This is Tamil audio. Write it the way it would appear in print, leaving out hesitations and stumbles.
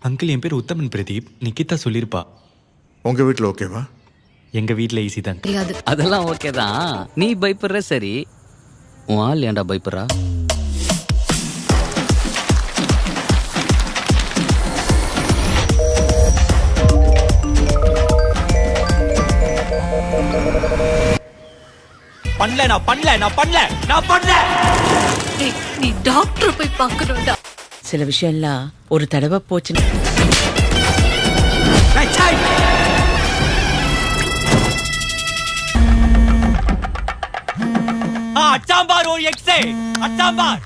அங்கிள், என் பேர் உத்தமன் பிரதீப். நிக்கிதா சொல்லியிருப்பா. உங்க வீட்டில் ஓகேவா? எங்க வீட்டில் ஈஸி தான். அதெல்லாம் ஓகே தான். நீ பயப்படுற சரி, உன் ஆள் ஏன்டா பயப்படுறா? நீ டாக்டர் போய் பார்க்கணும்டா. சில விஷயம்லாம் ஒரு தடவை போச்சுன்னா அச்சாம்பார் ஒரு எக்ஸே, அச்சாம்பார்.